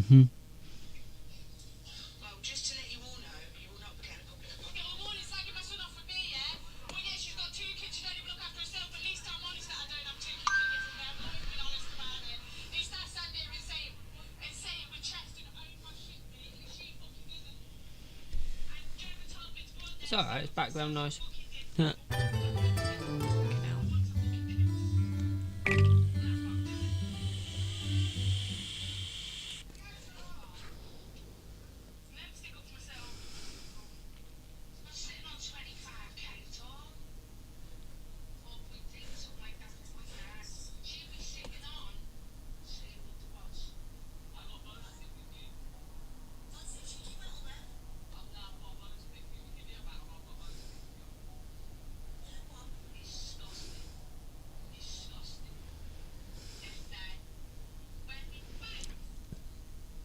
Mm-hmm. Well, just to let you all know, you will not be getting a public apology. Yeah, well, Morning's slagging my son off with me, yeah? Well, yeah, she's got 2 kids, she don't even look after herself. At least I'm honest that I don't have 2 kids to get from there. I've always been honest about it. It's that stand here and say it with chest and own my shit, mate, and she fucking isn't. And Gemma told me to go on there. It's alright, it's background noise.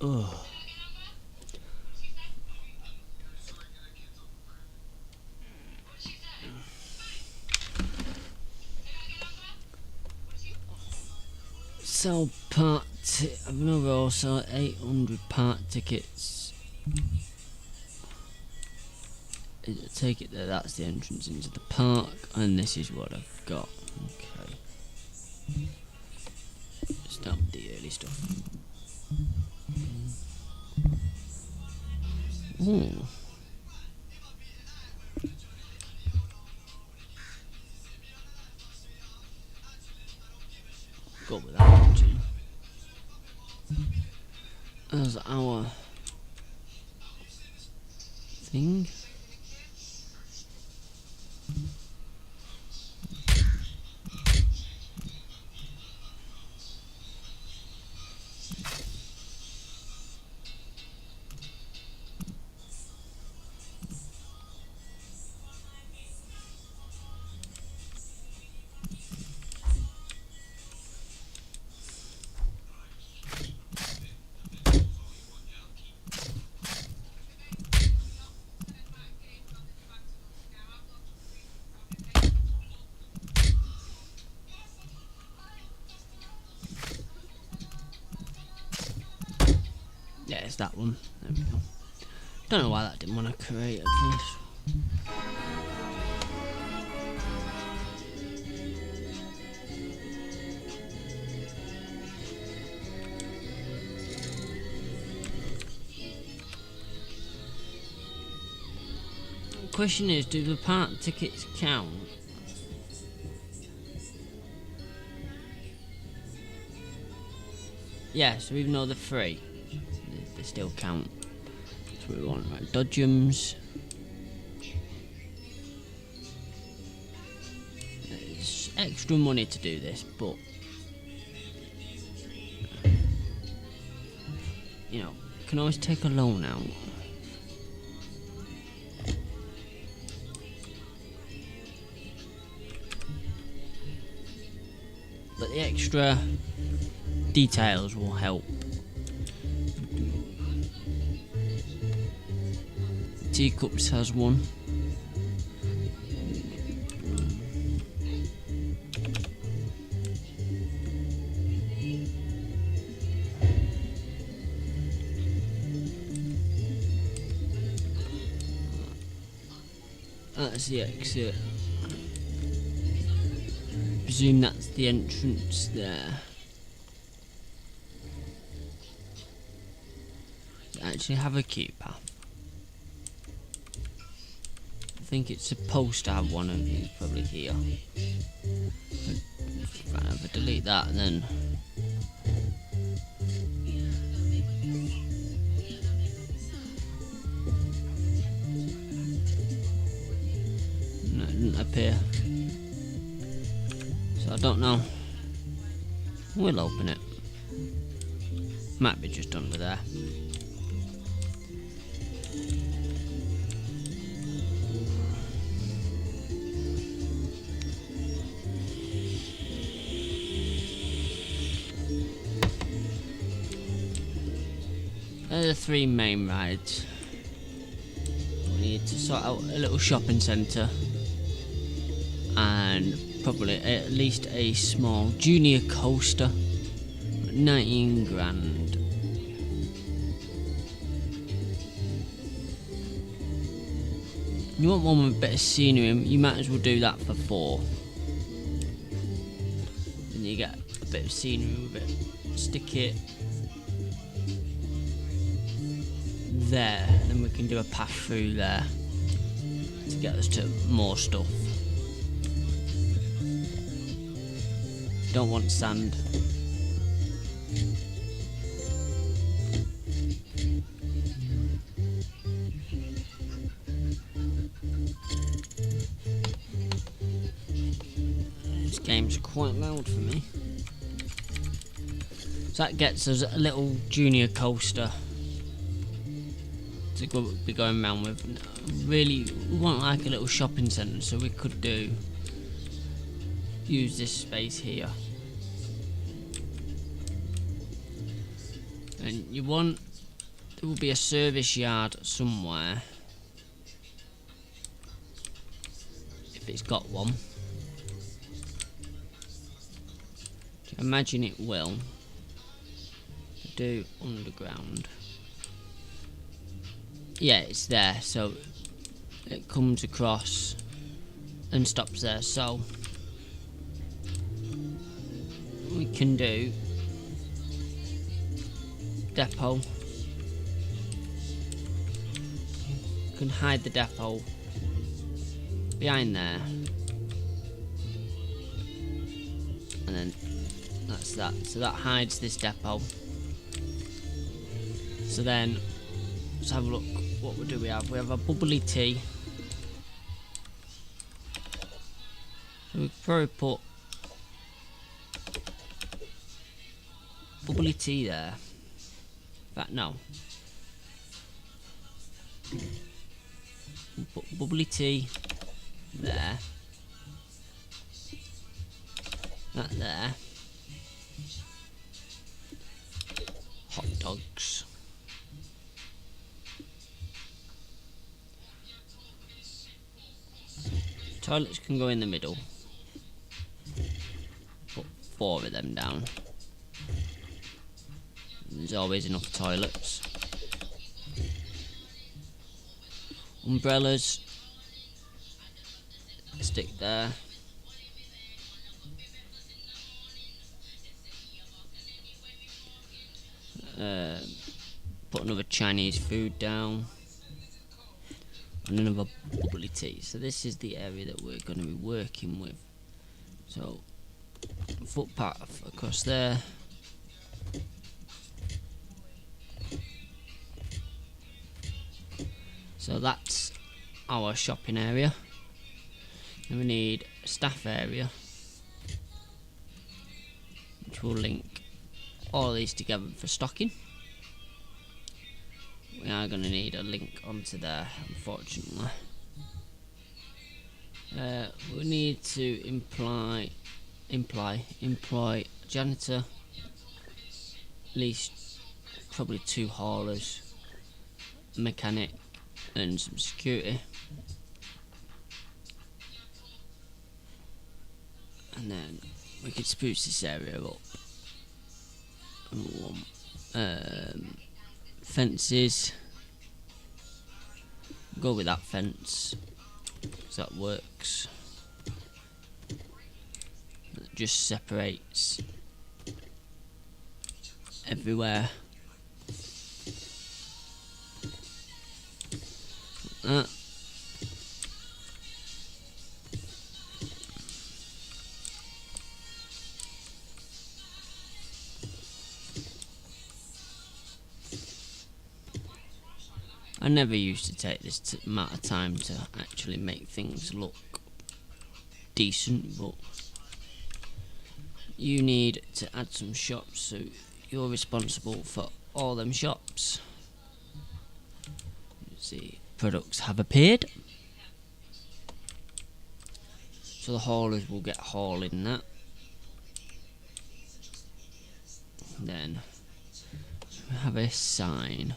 Ugh. Sell another also 800 park tickets. Take it there, that's the entrance into the park, and this is what I've got. Okay. Start with the early stuff. Ooh. Go with that actually. There's our thing. Yeah, it's that one. There we go. Don't know why that didn't want to create at first. The question is, do the park tickets count? Yeah, so even though they're free, they still count. That's what we want, right? Dodgems. It's extra money to do this, but you know, you can always take a loan out. But the extra details will help. Teacups has one. That's the exit. Presume that's the entrance there. Actually have a queue path. I think it's supposed to have one of these probably here. But if I delete that, then no, it didn't appear. So I don't know. We'll open it. Might be just under there. There are the 3 main rides. We need to sort out a little shopping centre and probably at least a small junior coaster. 19 grand. You want one with a bit of scenery, you might as well do that for 4. Then you get a bit of scenery with it. Stick it there, then we can do a path through there to get us to more stuff. Don't want sand. This game's quite loud for me. So that gets us a little junior coaster to be going around with. Really, we want like a little shopping centre, so we could use this space here. And there will be a service yard somewhere, if it's got one. Imagine it will. Do underground. Yeah, it's there, so it comes across and stops there. So we can do depot. You can hide the depot behind there, and then that's that. So that hides this depot. So then let's have a look. What do we have? We have a bubbly tea. So we could probably put bubbly tea there. In fact, no. We'll put bubbly tea there. That there. Hot dogs. Toilets can go in the middle. Put 4 of them down. There's always enough toilets. Umbrellas. Stick there. Put another Chinese food down. And another bubbly tea. So this is the area that we're going to be working with. So footpath across there. So that's our shopping area. Then we need a staff area, which will link all of these together for stocking. We are going to need a link onto there, unfortunately. We need to employ janitor, at least probably 2 haulers, a mechanic, and some security. And then we could spruce this area up. Fences. Go with that fence, because that works. It just separates everywhere. Like that. I never used to take this amount of time to actually make things look decent, but you need to add some shops, so you're responsible for all them shops. You see, products have appeared, so the haulers will get hauling that. Then we have a sign.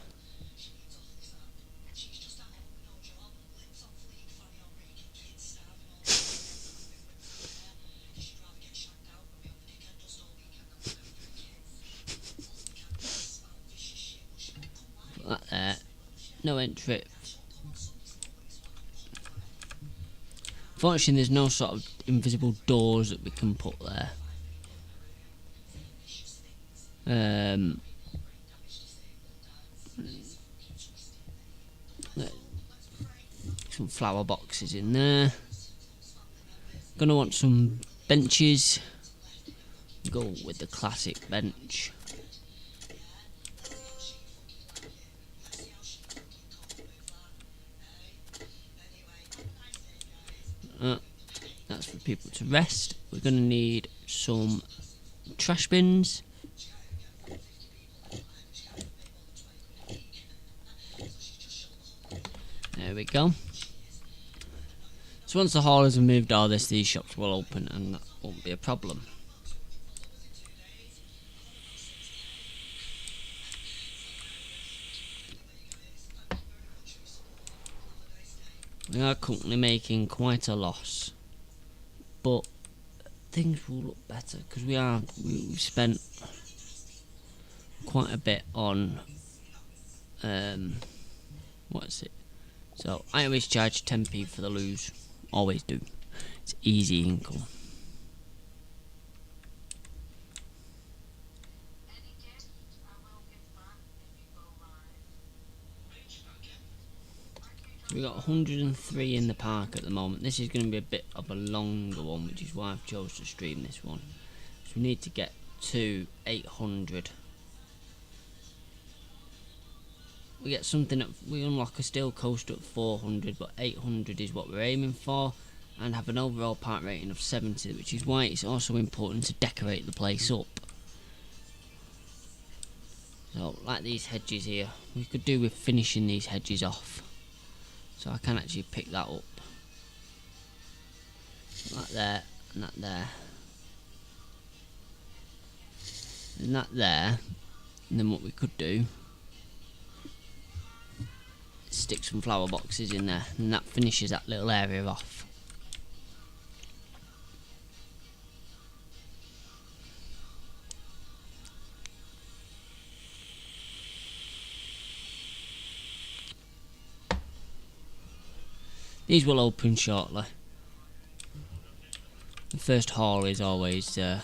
That there, no entry. Fortunately, there's no sort of invisible doors that we can put there. Some flower boxes in there. Gonna want some benches. Go with the classic bench. That's for people to rest. We're gonna need some trash bins. There we go. So once the haulers have moved all this, these shops will open and that won't be a problem. We are currently making quite a loss, but things will look better because we've spent quite a bit on what's it? So I always charge 10p for the loos, always do. It's easy income. We got 103 in the park at the moment. This is going to be a bit of a longer one, which is why I've chose to stream this one. So we need to get to 800. We get something at, we unlock a steel coaster at 400, but 800 is what we're aiming for, and have an overall park rating of 70, which is why it's also important to decorate the place up. So like these hedges here, we could do with finishing these hedges off. So I can actually pick that up. That there, and that there. And that there. And then what we could do is stick some flower boxes in there, and that finishes that little area off. These will open shortly. The first haul is always a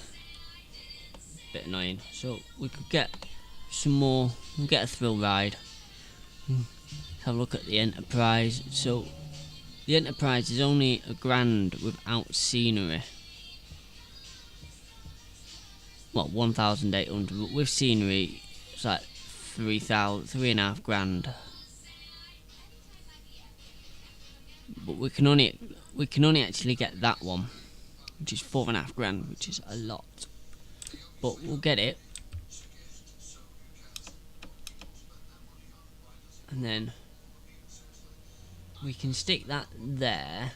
bit annoying, so we could get some more. We'll get a thrill ride. Have a look at the Enterprise. So the Enterprise is only £1,000 without scenery. Well, 1,800, but with scenery it's like 3,500. But we can only actually get that one, which is 4,500, which is a lot. But we'll get it, and then we can stick that there,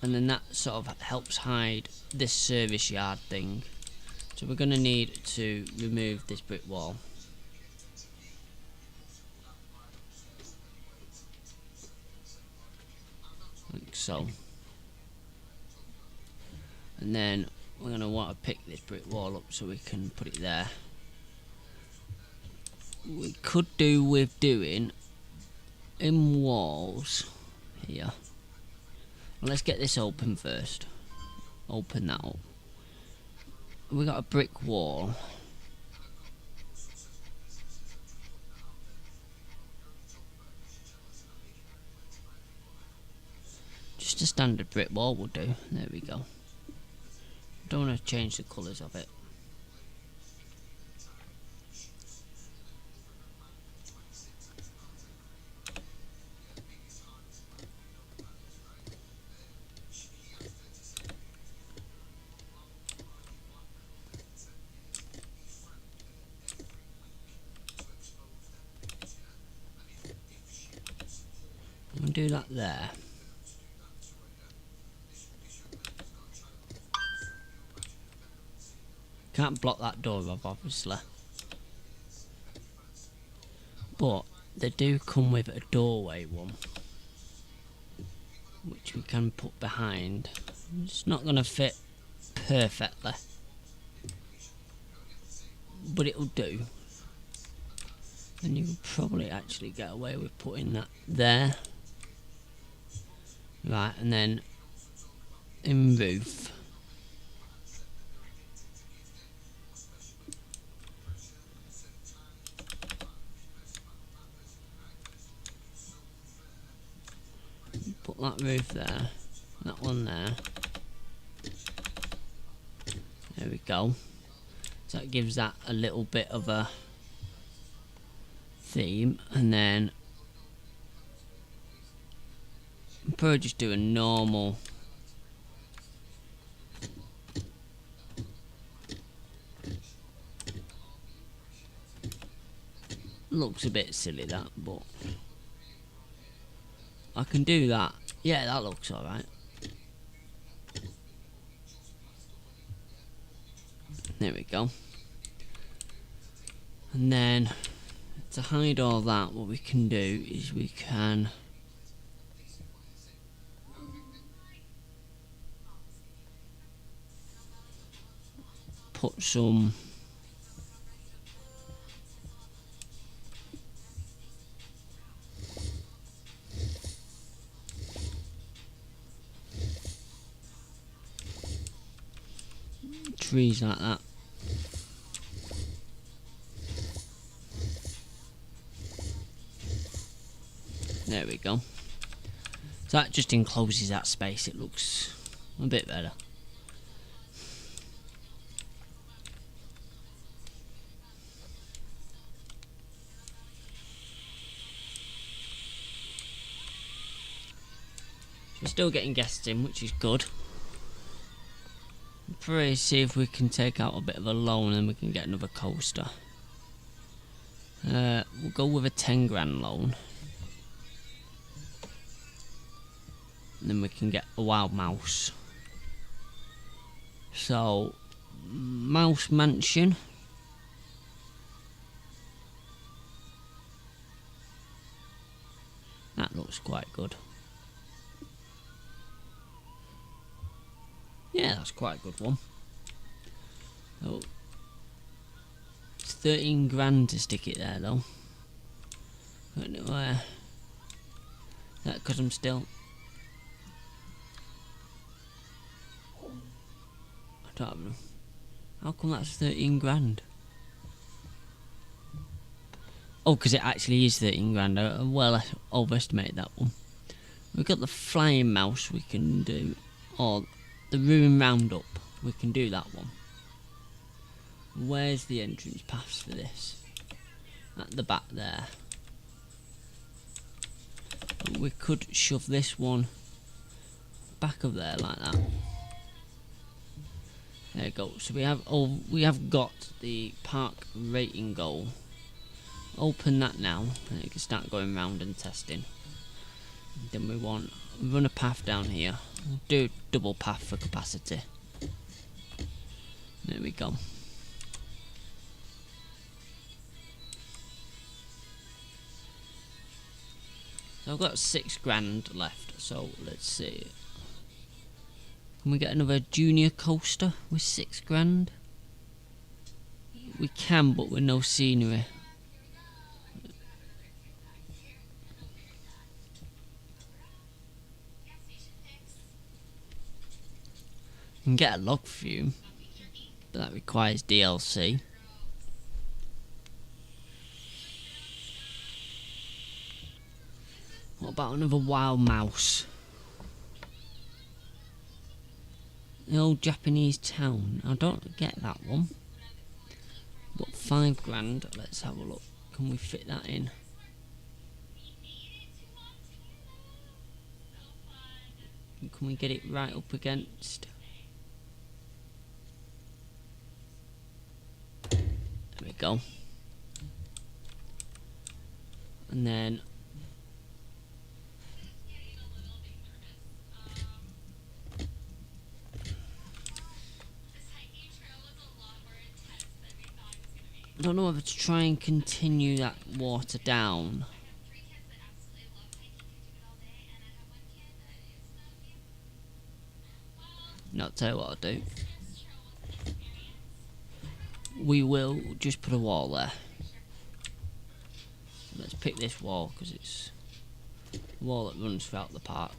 and then that sort of helps hide this service yard thing. So we're going to need to remove this brick wall. Like so. And then we're going to want to pick this brick wall up so we can put it there. We could do with doing in walls here. Well, let's get this open first. Open that up. We got a brick wall. Just a standard brick wall will do. There we go. Don't want to change the colours of it. We'll do that there. Can't block that door off, obviously. But they do come with a doorway one, which we can put behind. It's not going to fit perfectly, but it'll do. And you can probably actually get away with putting that there. Right, and then in roof. Put that roof there, that one there. There we go. So that gives that a little bit of a theme, and then I'll probably just do a normal. Looks a bit silly that, but I can do that. Yeah, that looks alright. There we go. And then to hide all that, what we can do is we can put some trees like that. There we go. So that just encloses that space. It looks a bit better. We're still getting guests in, which is good. Probably see if we can take out a bit of a loan and we can get another coaster. We'll go with a 10 grand loan. And then we can get a wild mouse. So, Mouse Mansion. That looks quite good. Yeah, that's quite a good one. Oh, it's 13 grand to stick it there though. I don't know where. That because I'm still. I don't know. How come that's 13 grand? Oh, because it actually is 13 grand. I well overestimated that one. We've got the flying mouse we can do, or the ruin roundup. We can do that one. Where's the entrance pass for this? At the back there. We could shove this one back up there like that. There you go. So we have got the park rating goal. Open that now, and it can start going round and testing. Then we want run a path down here. We'll do double path for capacity. There we go. So I've got 6 grand left. So let's see. Can we get another junior coaster with 6 grand? We can, but with no scenery. You can get a log view, but that requires DLC. What about another wild mouse? The old Japanese town. I don't get that one. What, 5 grand? Let's have a look. Can we fit that in? Can we get it right up against? There we go. And then I don't know whether to try and continue that water down. No, I'll tell you what I'll do. We will just put a wall there. Let's pick this wall because it's a wall that runs throughout the park.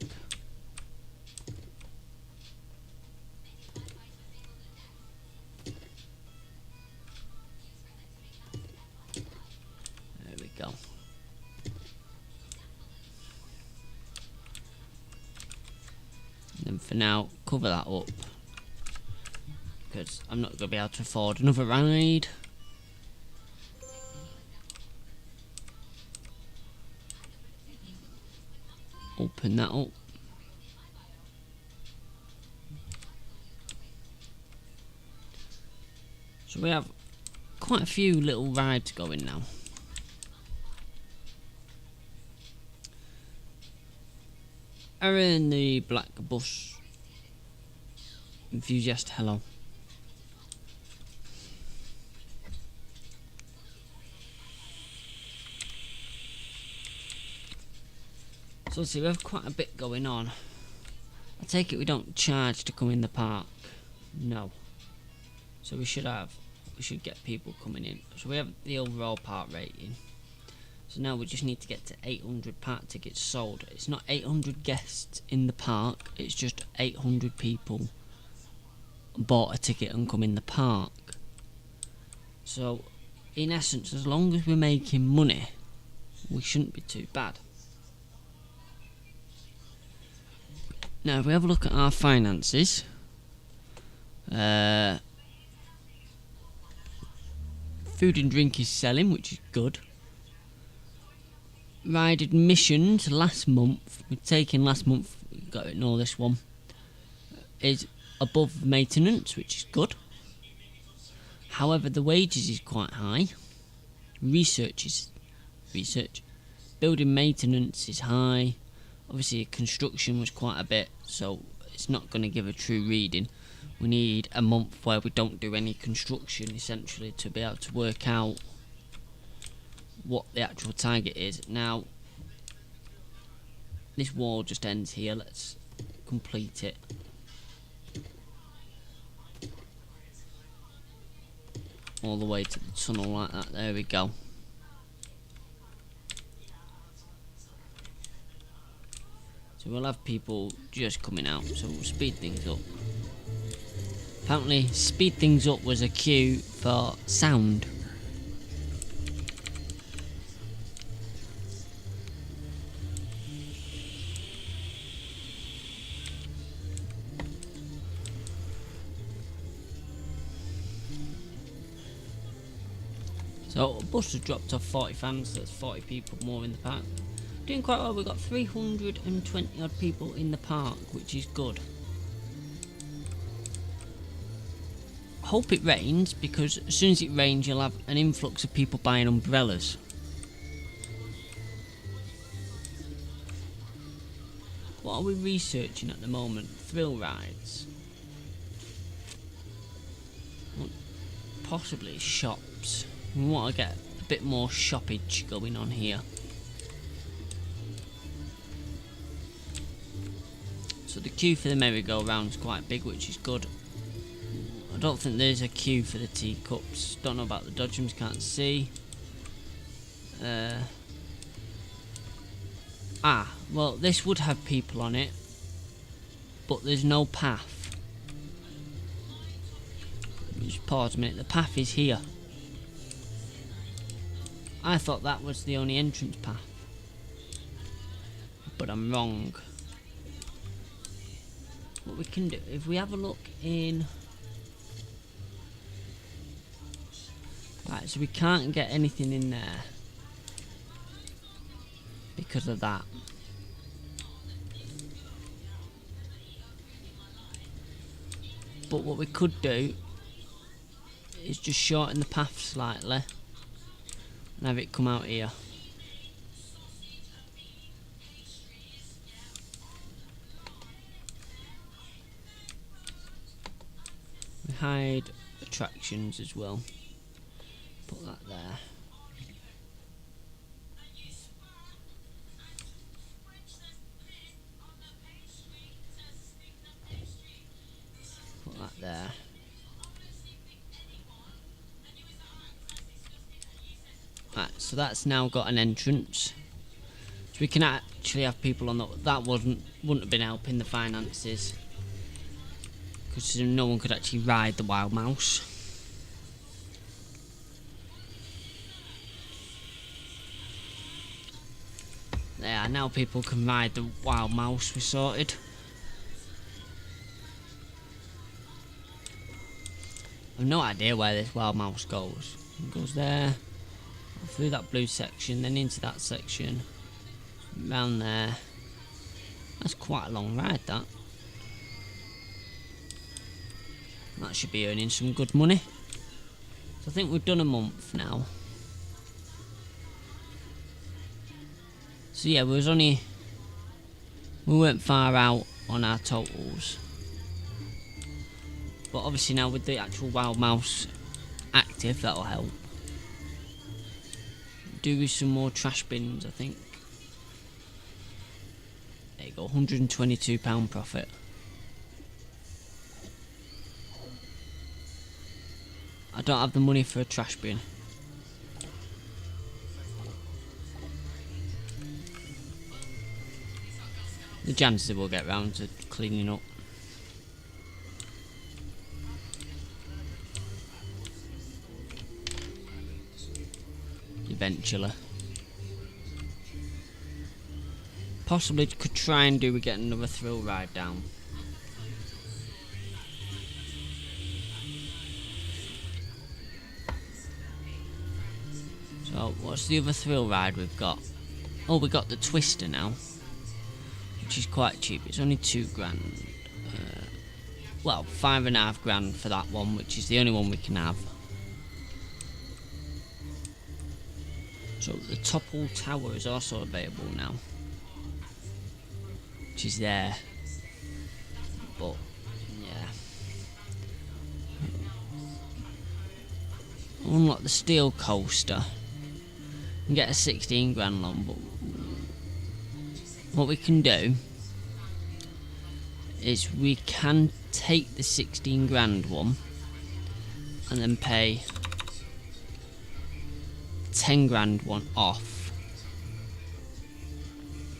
and for now cover that up, because I'm not going to be able to afford another ride. Open that up. So we have quite a few little rides going now. Aaron the black bus enthusiast, hello. So let's see, we have quite a bit going on. I take it we don't charge to come in the park. No. So we should get people coming in. So we have the overall park rating. So now we just need to get to 800 park tickets sold. It's not 800 guests in the park, it's just 800 people bought a ticket and come in the park. So in essence, as long as we're making money, we shouldn't be too bad. Now if we have a look at our finances, food and drink is selling, which is good. Ride admissions last month, we've taken last month, we've got to ignore this one, is above maintenance, which is good. However, the wages is quite high. Research. Building maintenance is high. Obviously construction was quite a bit, so it's not going to give a true reading. We need a month where we don't do any construction, essentially, to be able to work out what the actual target is. Now this wall just ends here, let's complete it. All the way to the tunnel like that, there we go. So we'll have people just coming out, so we'll speed things up. Apparently speed things up was a cue for sound. So a bus has dropped off 40 fans, so that's 40 people more in the park. Doing quite well, we've got 320 odd people in the park, which is good. Hope it rains, because as soon as it rains you'll have an influx of people buying umbrellas. What are we researching at the moment? Thrill rides. Well, possibly shops. We want to get a bit more shoppage going on here. So the queue for the merry-go-round is quite big, which is good. I don't think there's a queue for the teacups. Don't know about the dodgems, can't see. Well, this would have people on it, but there's no path. Just pause a minute, the path is here. I thought that was the only entrance path, but I'm wrong. What we can do, if we have a look in... Right, so we can't get anything in there because of that. But what we could do is just shorten the path slightly and have it come out here. We hide attractions as well. Put that there. Put that there. Right, so that's now got an entrance. So we can actually have people on that wouldn't have been helping the finances, because no one could actually ride the wild mouse. There, now people can ride the wild mouse we sorted. I've no idea where this wild mouse goes. It goes there, through that blue section, then into that section, round there. That's quite a long ride, that. That should be earning some good money. So I think we've done a month now. So yeah, we weren't far out on our totals. But obviously now with the actual wild mouse active, that'll help. Do some more trash bins, I think. There you go, £122 profit. I don't have the money for a trash bin. The janitor will get round to cleaning up. Eventually. Possibly could try and do we get another thrill ride down. So what's the other thrill ride we've got? Oh, we got the Twister now, which is quite cheap. It's only £2,000. Well, £5,500 for that one, which is the only one we can have. So the Topple Tower is also available now, which is there. But yeah, unlock the Steel Coaster and get a £16,000 loan. But what we can do is we can take the £16,000 one and then pay £10,000 one off,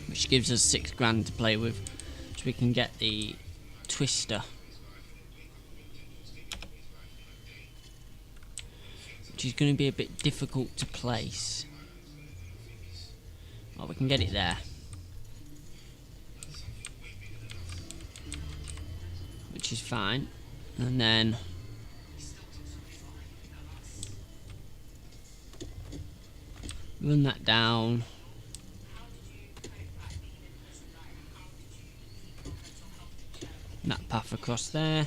which gives us £6,000 to play with, so we can get the Twister, which is going to be a bit difficult to place. Well, we can get it there, which is fine, and then run that down. That path across there.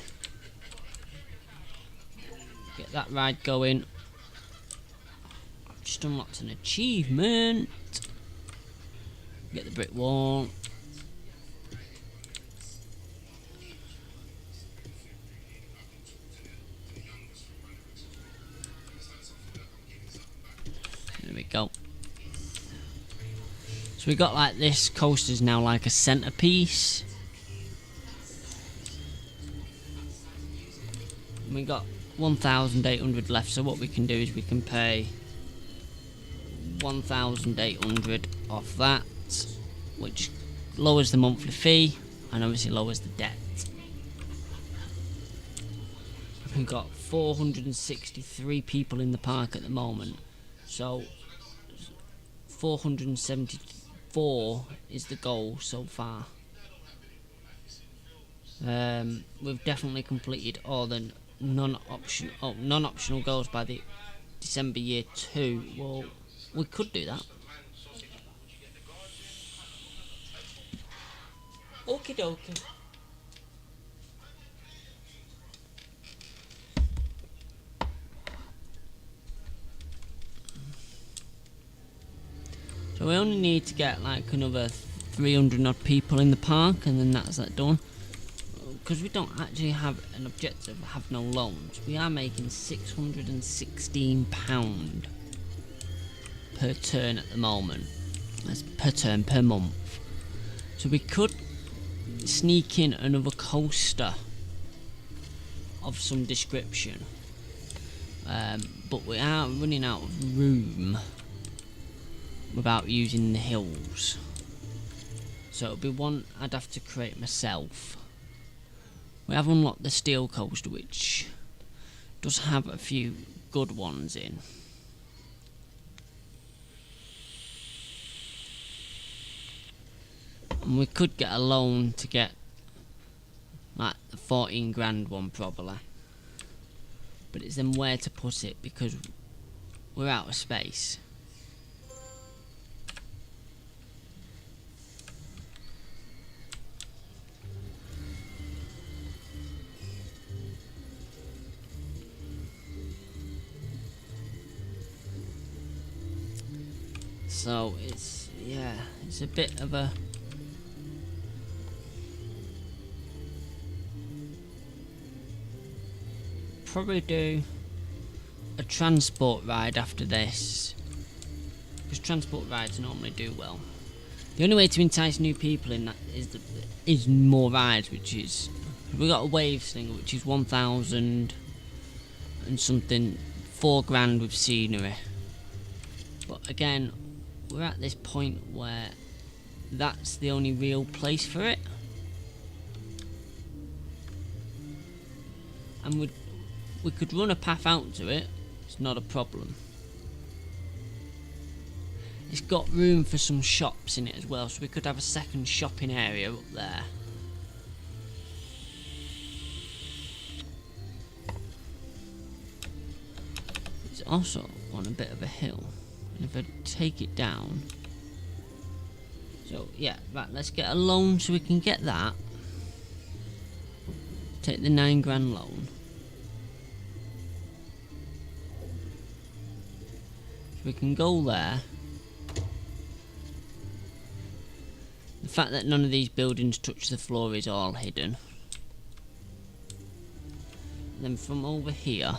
Get that ride going. I've just unlocked an achievement. Get the brick wall. There we go. So we got like this coaster's now like a centerpiece. We got 1,800 left, so what we can do is we can pay 1,800 off that, which lowers the monthly fee and obviously lowers the debt. We've got 463 people in the park at the moment, so 474 is the goal so far. We've definitely completed all the non-optional goals by the December year 2. Well, we could do that. Okie dokie. So we only need to get like another 300 odd people in the park, and then that's that done. Because we don't actually have an objective, have no loans. We are making £616 per turn at the moment. That's per turn, per month. So we could sneak in another coaster of some description. But we are running out of room without using the hills. So it'll be one I'd have to create myself. We have unlocked the Steel Coaster, which does have a few good ones in. And we could get a loan to get like the £14,000 one probably. but it's then where to put it because we're out of space. So it's, yeah, it's a bit of a probably do a transport ride after this, because transport rides normally do well. The only way to entice new people in that is more rides, which is, we got a wave slinger which is 1,000 and something, 4 grand with scenery. But again, we're at this point where that's the only real place for it, and we could run a path out to it, it's not a problem. It's got room for some shops in it as well, so we could have a second shopping area up there. It's also on a bit of a hill, and if I take it down, so yeah, right, let's get a loan so we can get that. Take the 9 grand loan. We can go there. The fact that none of these buildings touch the floor is all hidden. And then from over here,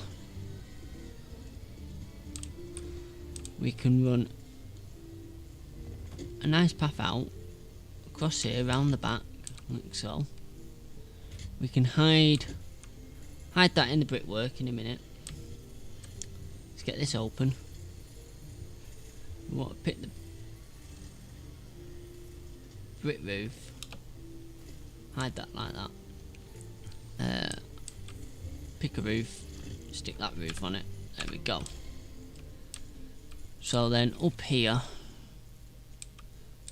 we can run a nice path out across here, around the back, like so. We can hide that in the brickwork in a minute. Let's get this open. We want to pick the brick roof, hide that like that, pick a roof, stick that roof on it, there we go. So then up here,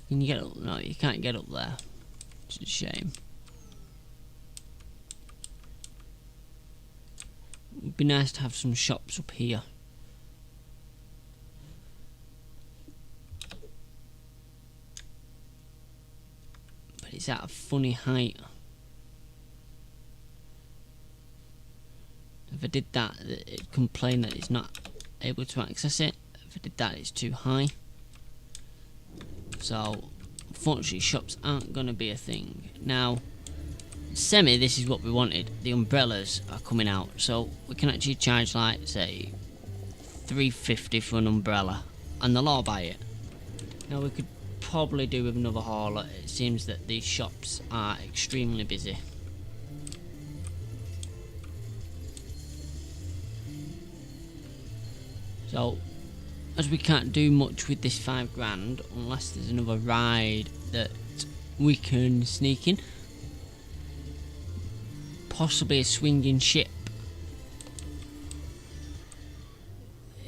can you get up? No, you can't get up there, which is a shame. It would be nice to have some shops up here. It's at a funny height. If I did that, it'd complain that it's not able to access it. If I did that, it's too high. So, unfortunately, shops aren't going to be a thing. Now, this is what we wanted. The umbrellas are coming out, so we can actually charge, like, say, $3.50 for an umbrella, and they'll all buy it. Now, we could probably do with another hauler. It seems that these shops are extremely busy. So, as we can't do much with this 5 grand unless there's another ride that we can sneak in, possibly a swinging ship.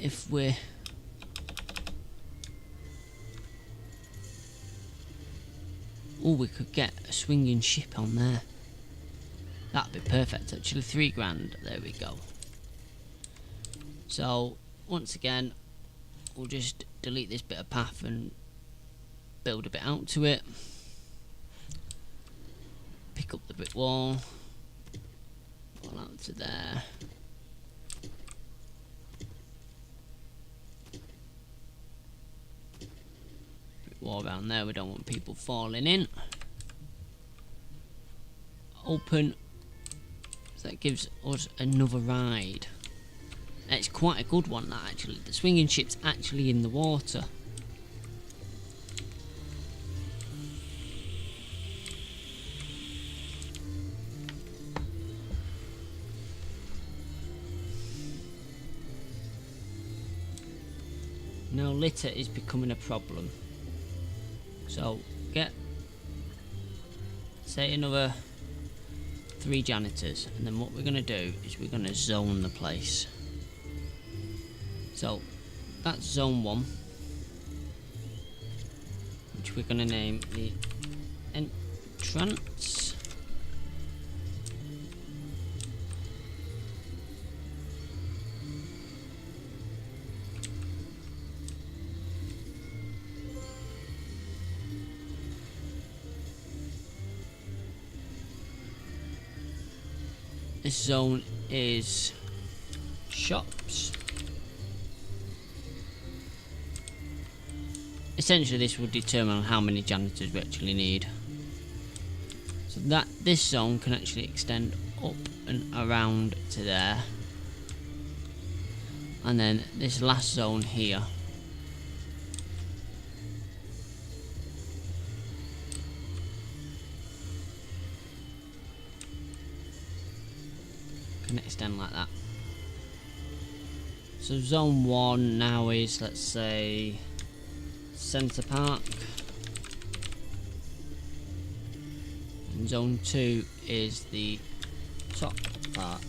If we're we could get a swinging ship on there. That'd be perfect actually. 3 grand, there we go. So once again, we'll just delete this bit of path and build a bit out to it. Pick up the brick wall, all out to there. Wall around there, we don't want people falling in. Open, so that gives us another ride. And it's quite a good one, that actually. The swinging ship's actually in the water. Now litter is becoming a problem. So get, say, another 3 janitors, and then what we're going to do is we're going to zone the place. So that's zone 1, which we're going to name the entrance. This zone is shops. Essentially this will determine how many janitors we actually need. So that this zone can actually extend up and around to there. And then this last zone here can extend like that. So zone 1 now is, let's say, Centre Park, and zone 2 is the top park.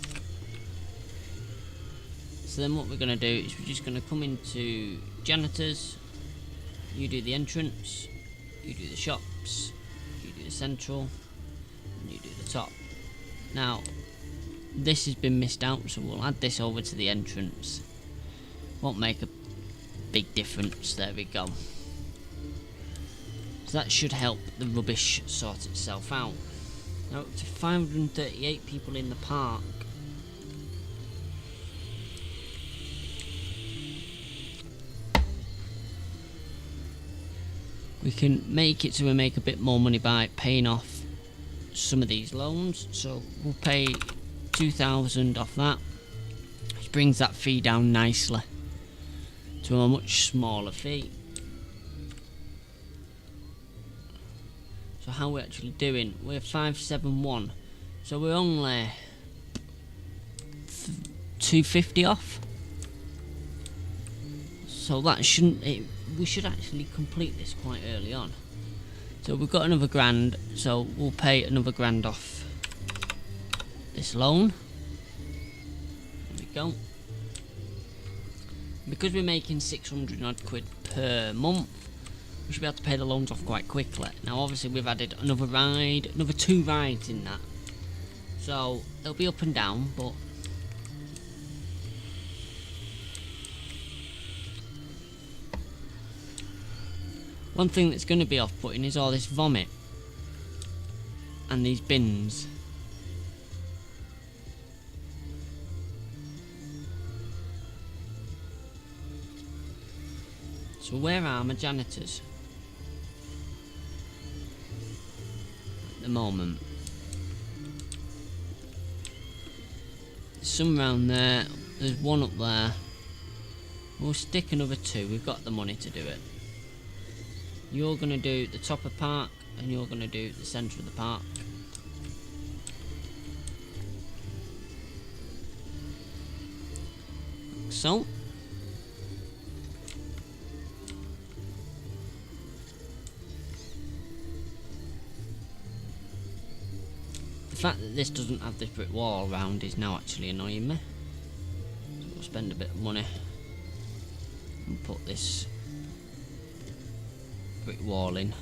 So then what we're going to do is we're just going to come into janitors, you do the entrance, you do the shops, you do the central, and you do the top. Now this has been missed out, so we'll add this over to the entrance. Won't make a big difference, there we go. So that should help the rubbish sort itself out. Now up to 538 people in the park. We can make it so we make a bit more money by paying off some of these loans. So we'll pay 2,000 off that, which brings that fee down nicely to a much smaller fee. So how we're actually doing, we're 571, so we're only 250 off. So that shouldn't, we should actually complete this quite early on. So we've got another grand, so we'll pay another grand off this loan. There we go. Because we're making 600 odd quid per month, we should be able to pay the loans off quite quickly. Now obviously we've added another ride, another 2 rides in that, so it'll be up and down, but one thing that's going to be off-putting is all this vomit and these bins. So where are my janitors at the moment? There's some around there, there's one up there. We'll stick another 2, we've got the money to do it. You're going to do the top of park and you're going to do the centre of the park. Like so. The fact that this doesn't have this brick wall around is now actually annoying me. So we'll spend a bit of money and put this brick wall in.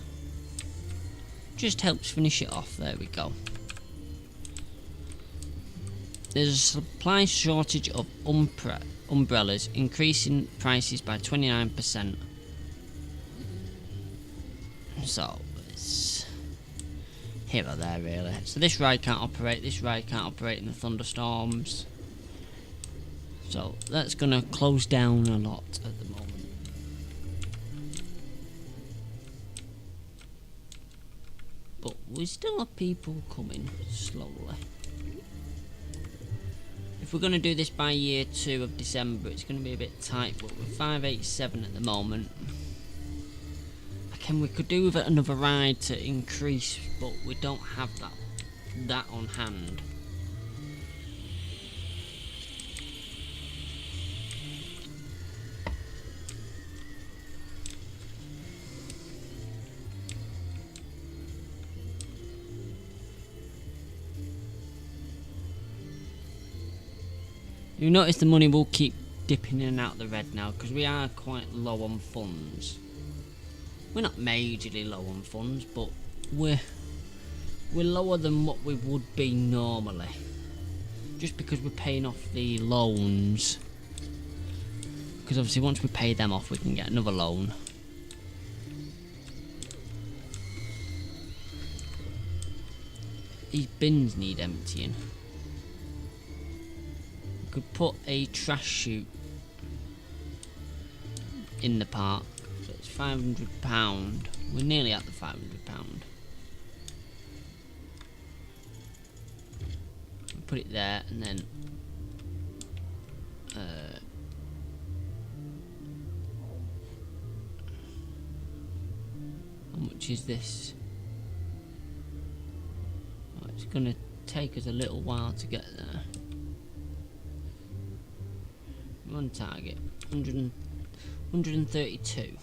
Just helps finish it off, there we go. There's a supply shortage of umbrellas, increasing prices by 29%. So it's here or there really. So this ride can't operate, this ride can't operate in the thunderstorms. So that's gonna close down a lot at the moment. But we still have people coming slowly. If we're going to do this by year 2 of December, it's going to be a bit tight, but we're 587 at the moment. Again, we could do with another ride to increase, but we don't have that on hand. You notice the money will keep dipping in and out the red now because we are quite low on funds. We're not majorly low on funds, but we're lower than what we would be normally. Just because we're paying off the loans. Because obviously once we pay them off we can get another loan. These bins need emptying. could put a trash chute in the park. So it's £500. We're nearly at the £500. Put it there, and then how much is this? Oh, it's gonna take us a little while to get there. We're on target, 132.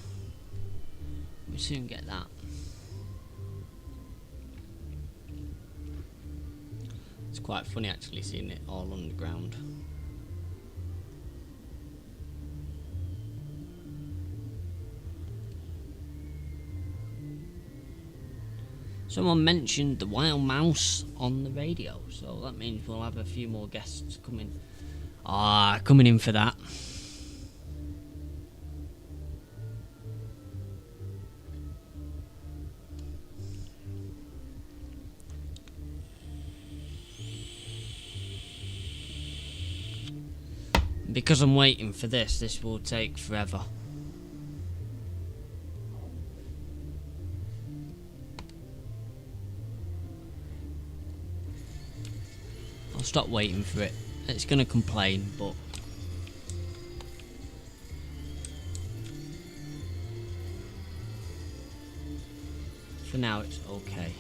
We'll soon get that. It's quite funny actually seeing it all underground. Someone mentioned the wild mouse on the radio, so that means we'll have a few more guests coming. Coming in for that. Because I'm waiting for this, this will take forever. I'll stop waiting for it. It's gonna complain, but for now it's okay.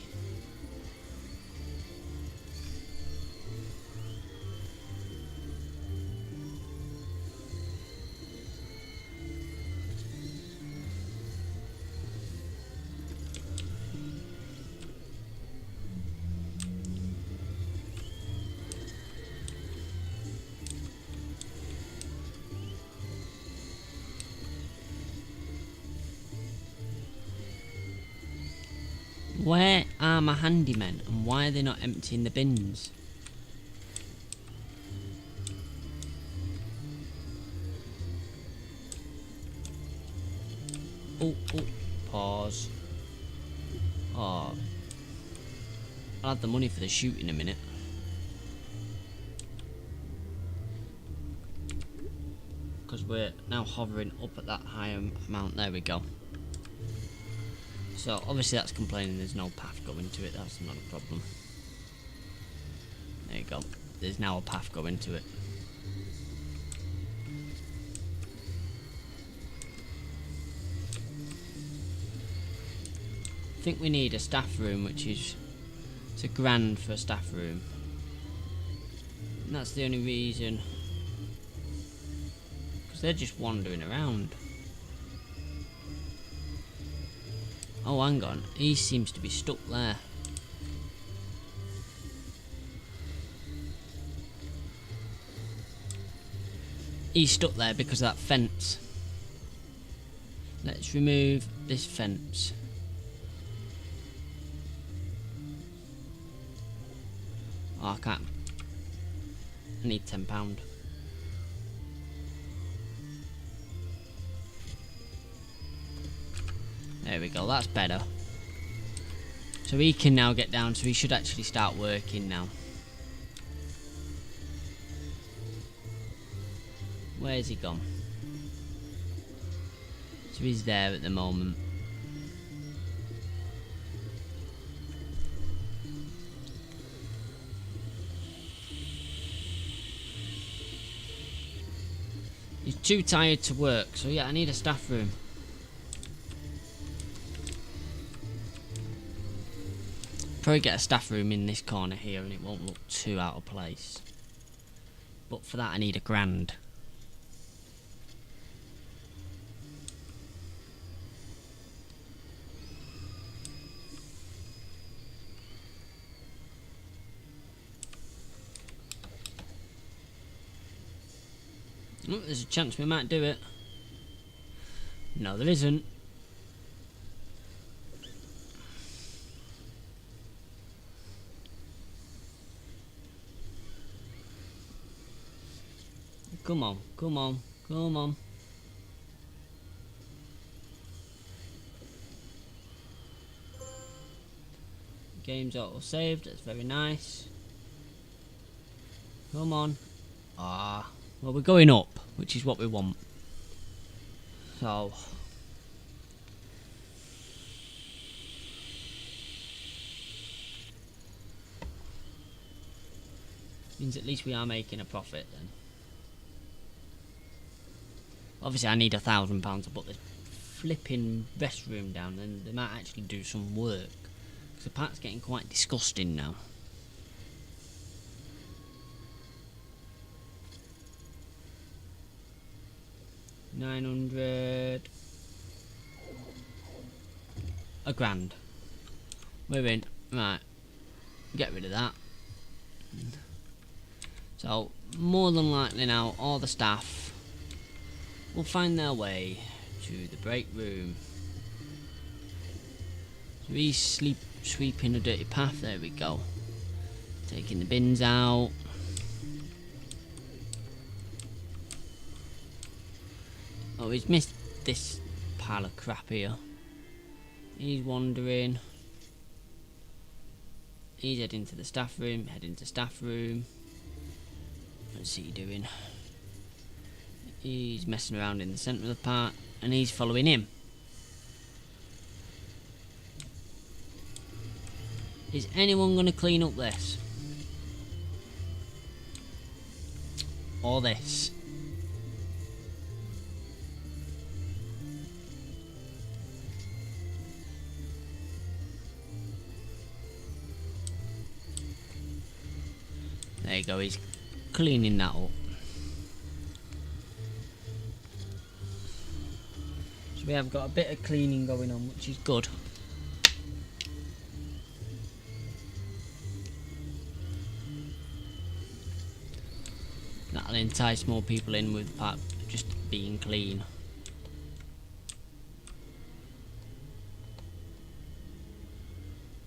Where are my handymen, and why are they not emptying the bins? Oh, pause. Oh, I'll have the money for the shoot in a minute. Because we're now hovering up at that high amount. There we go. So obviously that's complaining there's no path going to it. That's not a problem. There you go. There's now a path going to it. I think we need a staff room, which is it's £1,000 for a staff room. And that's the only reason, because they're just wandering around. Oh, hang on. He seems to be stuck there. He's stuck there because of that fence. Let's remove this fence. Oh, I can't. I need £10. There we go, that's better. So he can now get down, so he should actually start working now. Where's he gone? So he's there at the moment. He's too tired to work, so yeah, I need a staff room. Probably get a staff room in this corner here and it won't look too out of place. But for that I need £1,000. Oh, there's a chance we might do it. No, there isn't. Come on, come on, come on. Game's auto saved, that's very nice. Come on. Ah, well, we're going up, which is what we want. So, means at least we are making a profit then. Obviously, I need £1,000 to put this flipping restroom down, and they might actually do some work. Because the park's getting quite disgusting now. £900. £1,000. We're in. Right. Get rid of that. So, more than likely now, all the staff will find their way to the break room. So he's sweeping a dirty path. There we go. Taking the bins out. Oh, he's missed this pile of crap here. He's wandering. He's heading to the staff room. Heading to staff room. What's he doing? He's messing around in the centre of the park, and he's following him. Is anyone going to clean up this? Or this? There you go, he's cleaning that up. So we have got a bit of cleaning going on, which is good. That'll entice more people in with the park just being clean.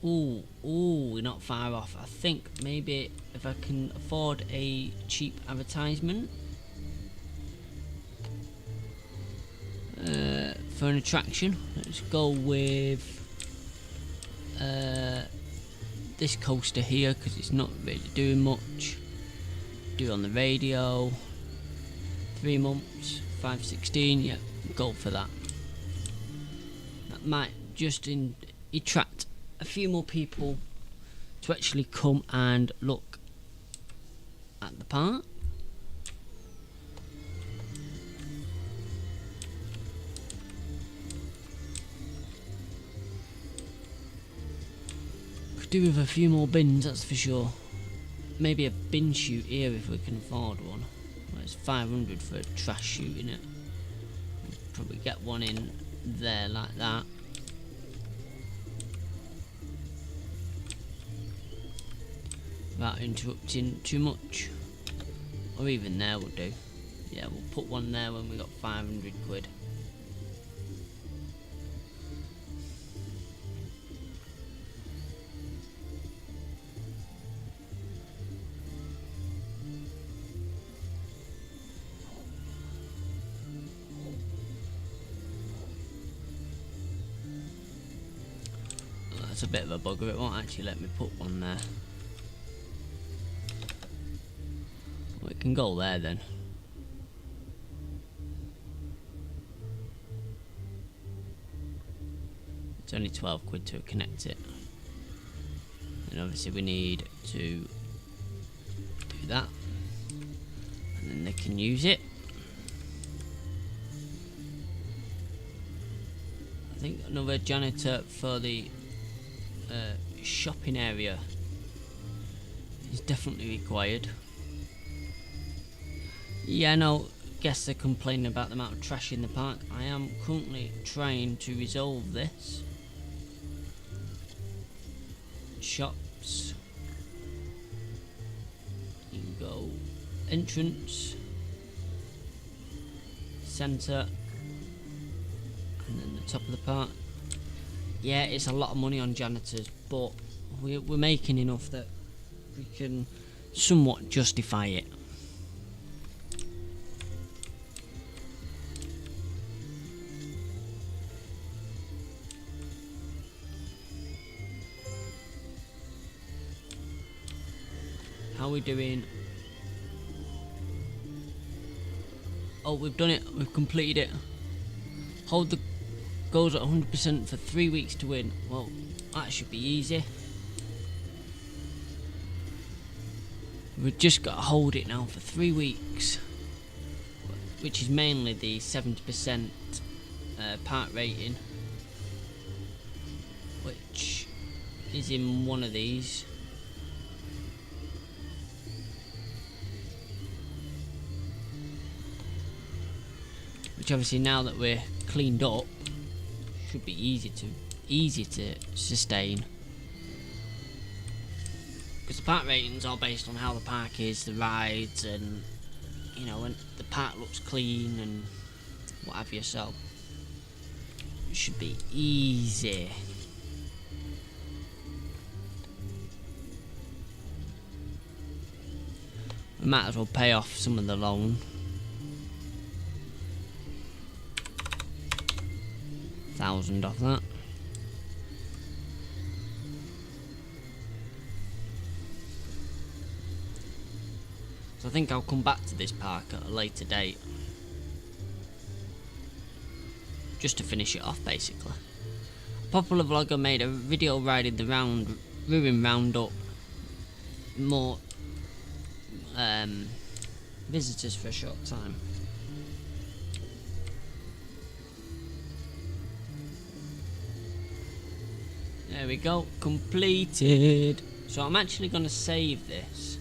Ooh, we're not far off. I think maybe if I can afford a cheap advertisement for an attraction, let's go with this coaster here because it's not really doing much. Do on the radio. 3 months, 516. Yeah, go for that. That might just attract a few more people to actually come and look at the park. Could do with a few more bins, that's for sure. Maybe a bin chute here if we can afford one. Well, it's 500 for a trash chute, isn't it? We'll probably get one in there like that. Without interrupting too much. Or even there will do. Yeah, we'll put one there when we got 500 quid. That's a bit of a bugger, it won't actually let me put one there. Well, it can go there then. It's only 12 quid to connect it. And obviously we need to do that. And then they can use it. I think another janitor for the shopping area is definitely required. Yeah, no, guests are complaining about the amount of trash in the park. I am currently trying to resolve this. Shops. You can go entrance, centre, and then the top of the park. Yeah, it's a lot of money on janitors, but we're making enough that we can somewhat justify it. How are we doing Oh, we've done it. We've completed it. Hold the goals at 100% for 3 weeks to win. Well, that should be easy. We've just got to hold it now for 3 weeks, which is mainly the 70% part rating, which is in one of these. Which obviously, now that we're cleaned up, should be easy to sustain. Because the park ratings are based on how the park is, the rides, and you know, when the park looks clean and what have you. So it should be easy. We might as well pay off some of the loan. $1,000 off that. So I think I'll come back to this park at a later date, just to finish it off basically. A popular vlogger made a video riding the ruin roundup. More visitors for a short time. There we go, completed. So I'm actually going to save this.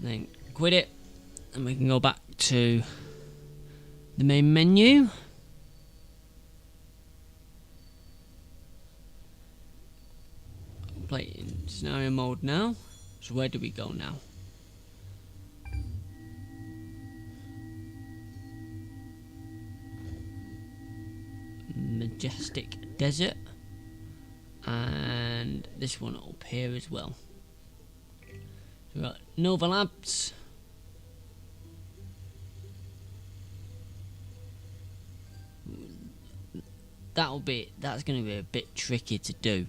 Then quit it, and we can go back to the main menu. Play it in scenario mode now. So where do we go now? Majestic Desert, and this one up here as well. So we've got Nova Labs. That's going to be a bit tricky to do.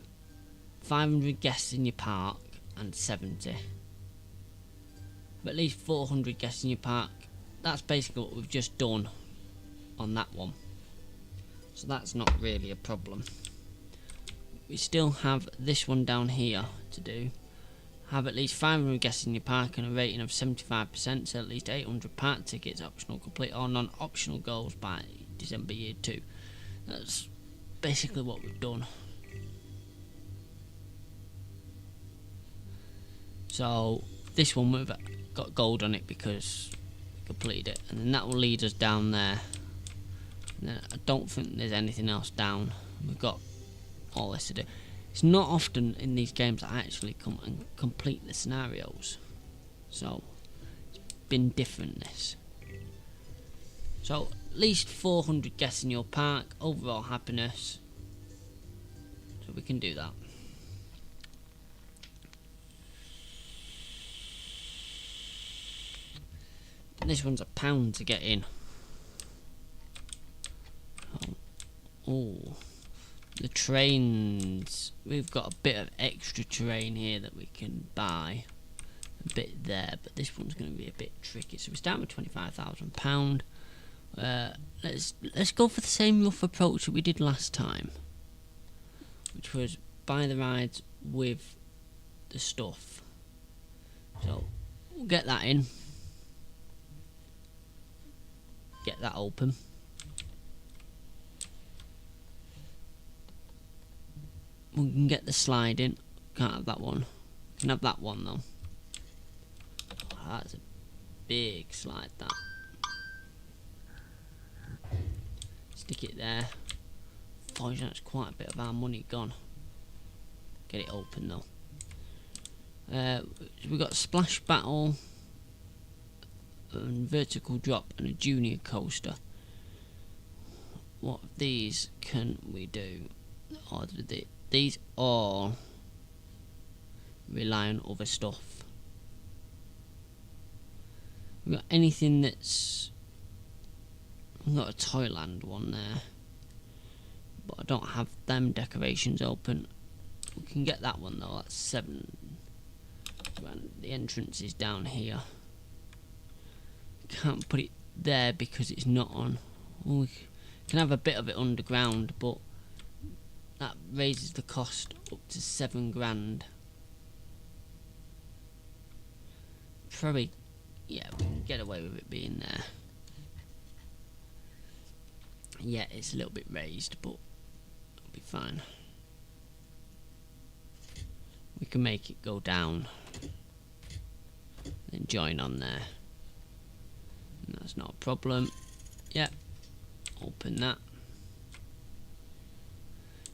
500 guests in your park and 70. But at least 400 guests in your park. That's basically what we've just done on that one. So that's not really a problem. We still have this one down here to do. Have at least 500 guests in your park and a rating of 75%, so at least 800 park tickets, optional complete or non-optional goals by December year 2. That's basically what we've done. So this one we've got gold on it because we completed it, and then that will lead us down there. I don't think there's anything else down. We've got all this to do. It's not often in these games that I actually come and complete the scenarios, so it's been different this. So at least 400 guests in your park, overall happiness, so we can do that. And this one's £1 to get in. Oh, the trains. We've got a bit of extra terrain here that we can buy. A bit there, but this one's going to be a bit tricky. So we start with £25,000. Let's go for the same rough approach that we did last time, which was buy the rides with the stuff. So we'll get that in. Get that open. We can get the slide in. Can't have that one. Can have that one though. Oh, that's a big slide, that. Stick it there. Fortunately, that's quite a bit of our money gone. Get it open though. We've got Splash Battle, and Vertical Drop, and a Junior Coaster. What of these can we do? Or do these all rely on other stuff? We've got anything that's... We've got a Toyland one there, but I don't have them decorations open. We can get that one though, that's 7. And the entrance is down here. Can't put it there because it's not on. Well, we can have a bit of it underground, but that raises the cost up to 7 grand. Probably, yeah, we can get away with it being there. Yeah, it's a little bit raised, but it'll be fine. We can make it go down, then join on there. And that's not a problem. Yeah, open that.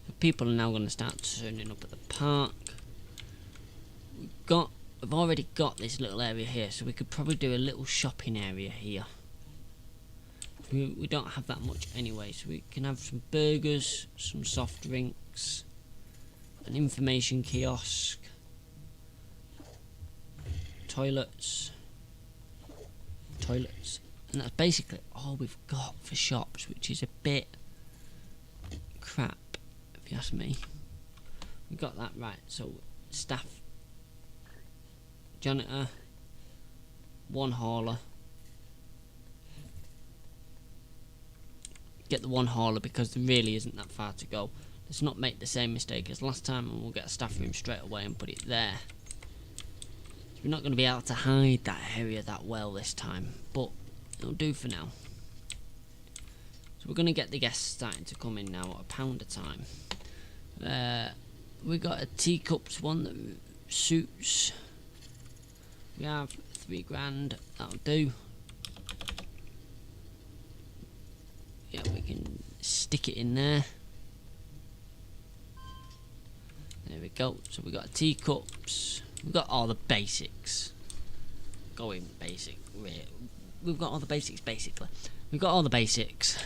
So people are now going to start turning up at the park. We've already got this little area here, so we could probably do a little shopping area here. We don't have that much anyway, so we can have some burgers, some soft drinks, an information kiosk, toilets, and that's basically all we've got for shops, which is a bit crap, if you ask me. We got that right. So staff, janitor, 1 hauler. Get the 1 hauler because there really isn't that far to go. Let's not make the same mistake as last time, and we'll get a staff room straight away and put it there. So we're not going to be able to hide that area that well this time, but it'll do for now. So we're going to get the guests starting to come in now at £1 a time. We got a teacups one that suits. We have 3 grand, that'll do. Yeah, we can stick it in there. There we go. So we got teacups. We've got all the basics. Going basic. We've got all the basics basically. We've got all the basics.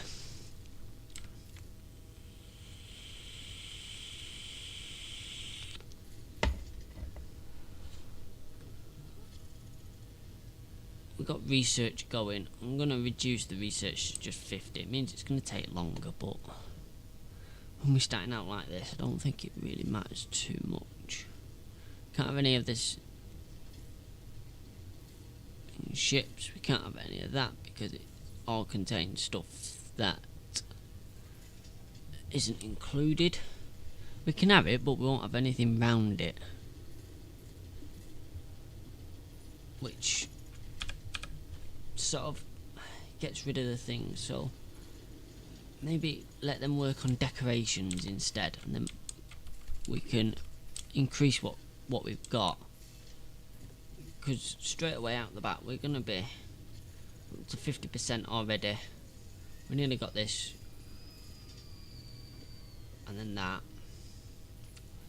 We've got research going. I'm going to reduce the research to just 50. It means it's going to take longer, but when we're starting out like this, I don't think it really matters too much. Can't have any of this in ships. We can't have any of that because it all contains stuff that isn't included. We can have it, but we won't have anything round it, which sort of gets rid of the thing. So maybe let them work on decorations instead, and then we can increase what we've got, because straight away out the back we're going to be up to 50% already. We nearly got this, and then that,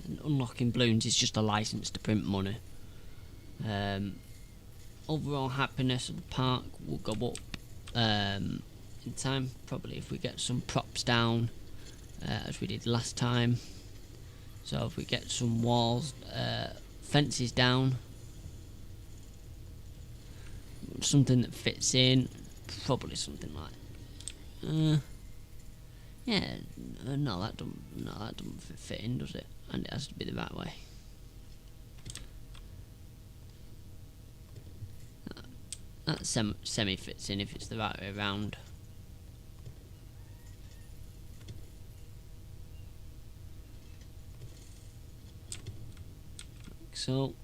and unlocking balloons is just a license to print money. Overall happiness of the park will go up in time, probably if we get some props down as we did last time. So if we get some walls, fences down, something that fits in, probably something like yeah, no, that doesn't fit in, does it? And it has to be the right way. That semi fits in if it's the right way around. Like so.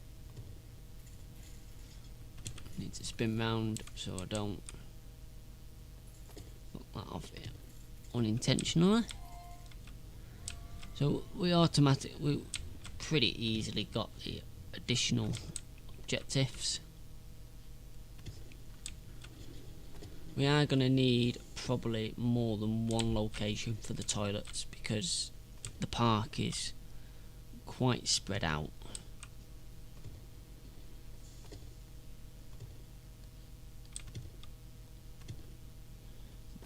Need to spin round so I don't put that off here unintentionally. So we pretty easily got the additional objectives. We are going to need probably more than 1 location for the toilets because the park is quite spread out.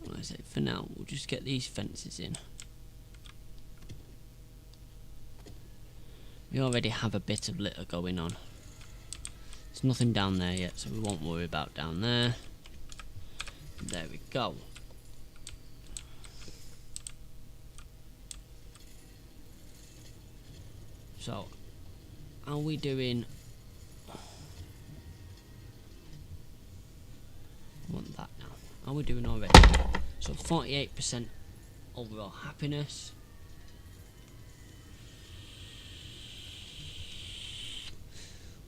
Like I say, for now we'll just get these fences in. We already have a bit of litter going on. There's nothing down there yet, so we won't worry about down there. There we go. So, are we doing How are we doing already? So 48% overall happiness.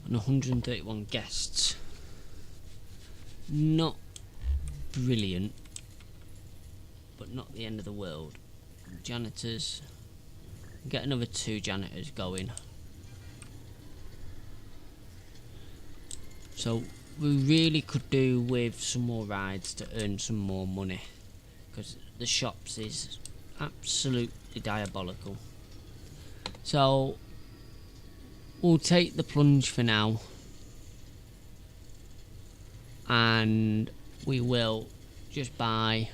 And 131 guests. Not brilliant, but not the end of the world. Janitors. Get another 2 janitors going. So we really could do with some more rides to earn some more money, because the shops is absolutely diabolical. So we'll take the plunge for now, and we will just buy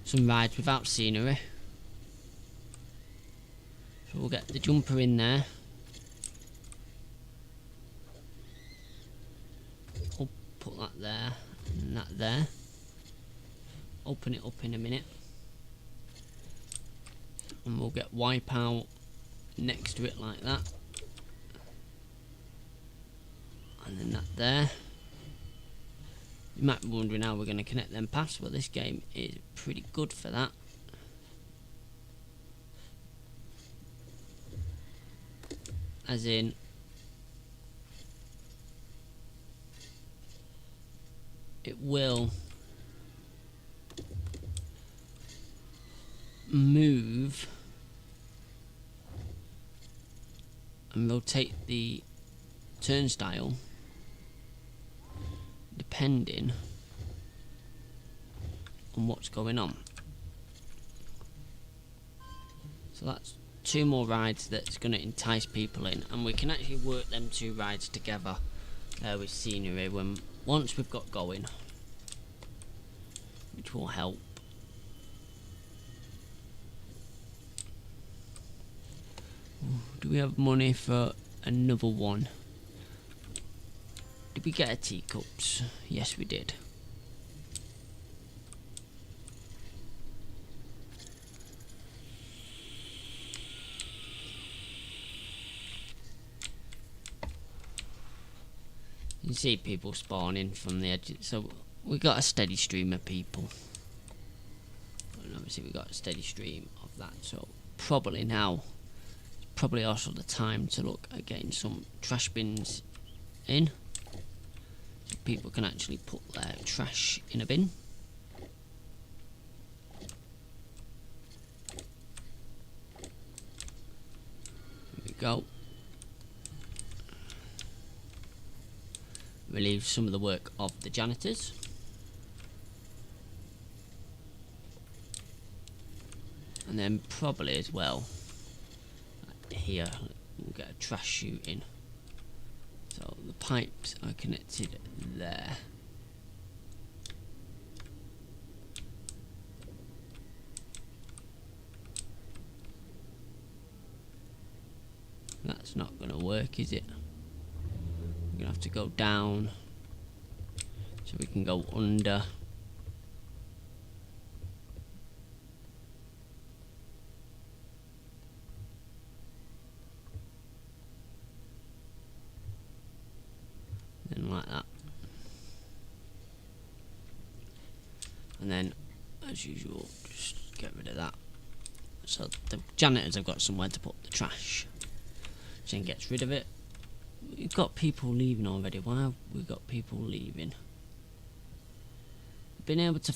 some rides without scenery. So we'll get the jumper in there. I'll put that there and that there. Open it up in a minute. And we'll get Wipeout next to it like that. And then that there. You might be wondering how we're going to connect them paths, but this game is pretty good for that. As in, it will move and rotate the turnstile depending on what's going on. So that's 2 more rides that's going to entice people in, and we can actually work them 2 rides together with scenery once we've got going, which will help. Do we have money for another one? Did we get a teacups? Yes, we did. You see people spawning from the edge, so we got a steady stream of people. And obviously we got a steady stream of that, so probably now, it's probably also the time to look at getting some trash bins in, so people can actually put their trash in a bin. There we go. Relieve some of the work of the janitors. And then probably as well, here we'll get a trash chute in. So the pipes are connected there. That's not going to work, is it? We're going to have to go down so we can go under. Then like that. And then, as usual, just get rid of that. So the janitors have got somewhere to put the trash. Then gets rid of it. We've got people leaving already. Why have we got people leaving? I haven't been able to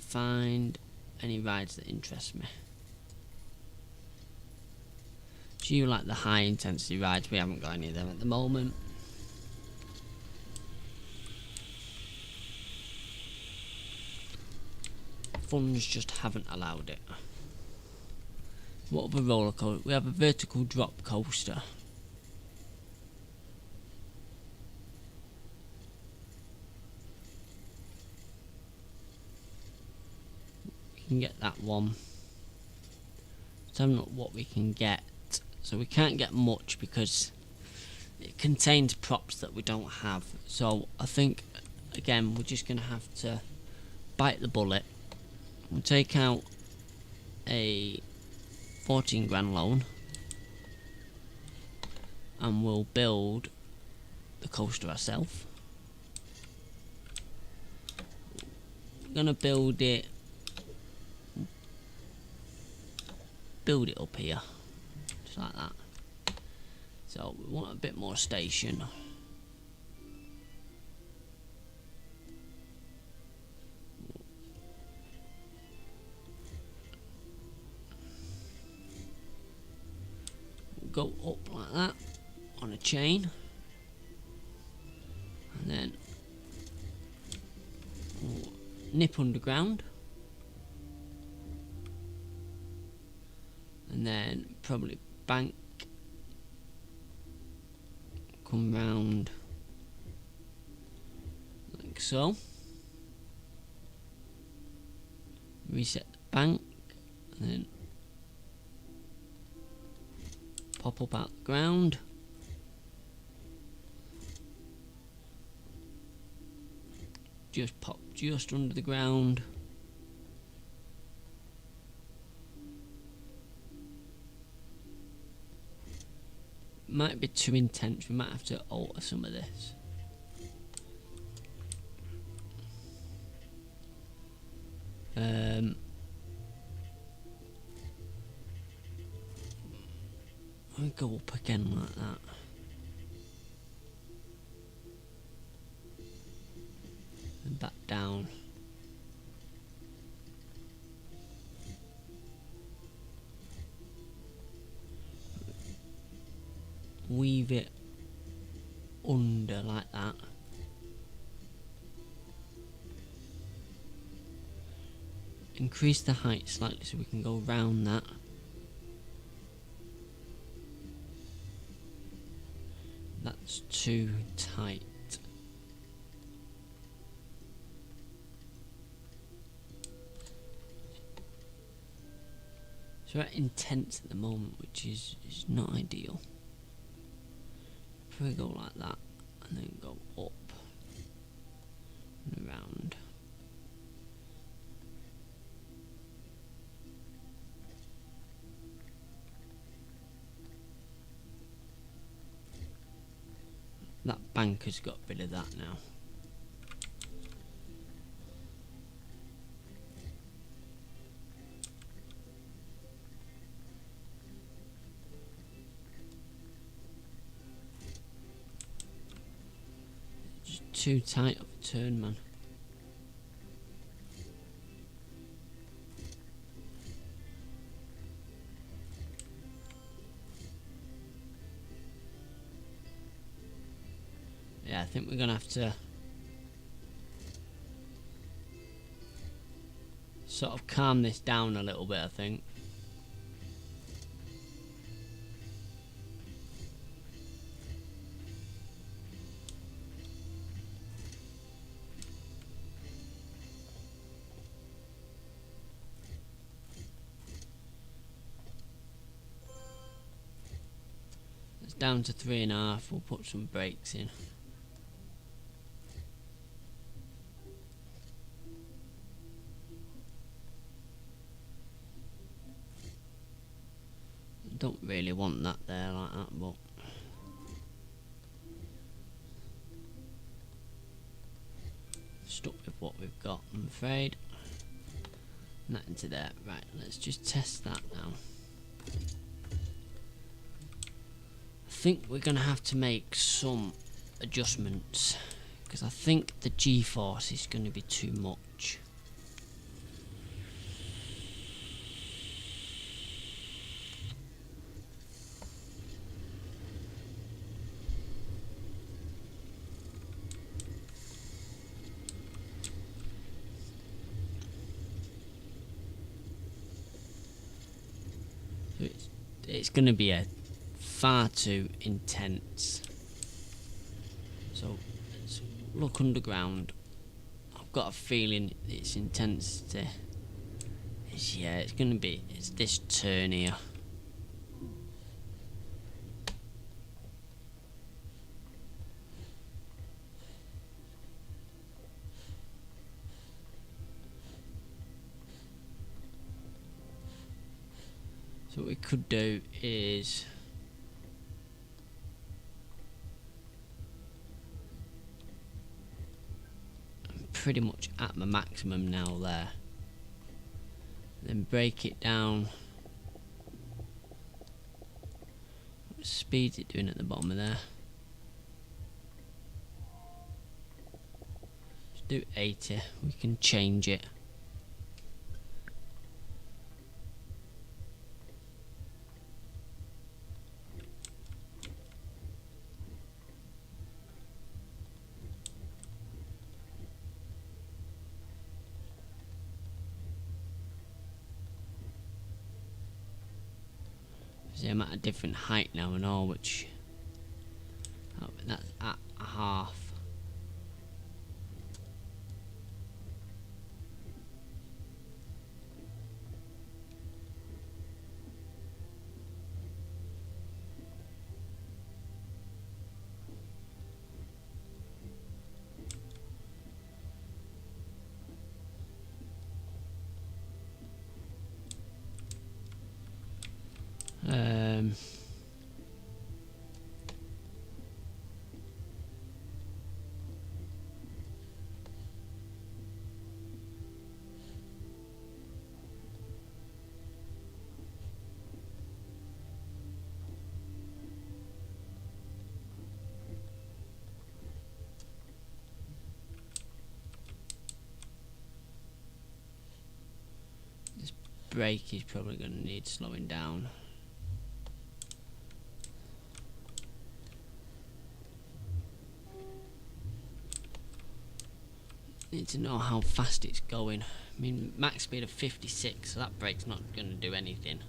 find any rides that interest me. Do you like the high intensity rides? We haven't got any of them at the moment. Funds just haven't allowed it. What other roller coaster? We have a vertical drop coaster. We can get that one. Let's have a look what we can get. So we can't get much because it contains props that we don't have. So I think, again, we're just going to have to bite the bullet. We'll take out a 14 grand loan and we'll build the coaster ourselves. we're gonna build it up here, just like that. So we want a bit more station. We'll go up like that on a chain, and then we'll nip underground, and then probably bank, come round like so, reset the bank, and then pop up out the ground, just pop just under the ground. Might be too intense, we might have to alter some of this. I'll go up again like that. And back down. Weave it under like that. Increase the height slightly so we can go round that. That's too tight. So we're intense at the moment, which is not ideal. If we go like that and then go up and around. That bank has got rid of that now. Just too tight of a turn, man. Yeah, I think we're gonna have to sort of calm this down a little bit, I think. It's down to 3.5, we'll put some brakes in. Don't really want that there like that, but stuck with what we've got, I'm afraid. And that into there. Right, let's just test that now. I think we're gonna have to make some adjustments because I think the G-force is gonna be too much. It's going to be a far too intense. So let's look underground. I've got a feeling its intensity is, yeah, it's going to be, it's this turn here. So what we could do is pretty much at my maximum now there. Then break it down. What speed's it doing at the bottom of there? Let's do 80. We can change it. See, I'm at a different height now and all, which that's at half. Um, this brake is probably going to need slowing down. Need to know how fast it's going. I mean, max speed of 56, so that brake's not going to do anything.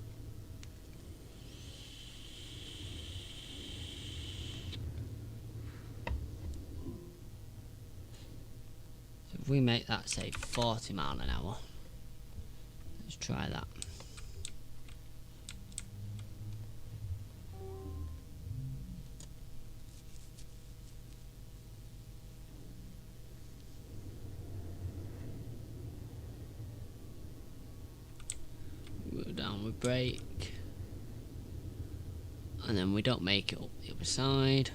So if we make that say 40 mile an hour, let's try that. Go down with brake, and then we don't make it up the other side.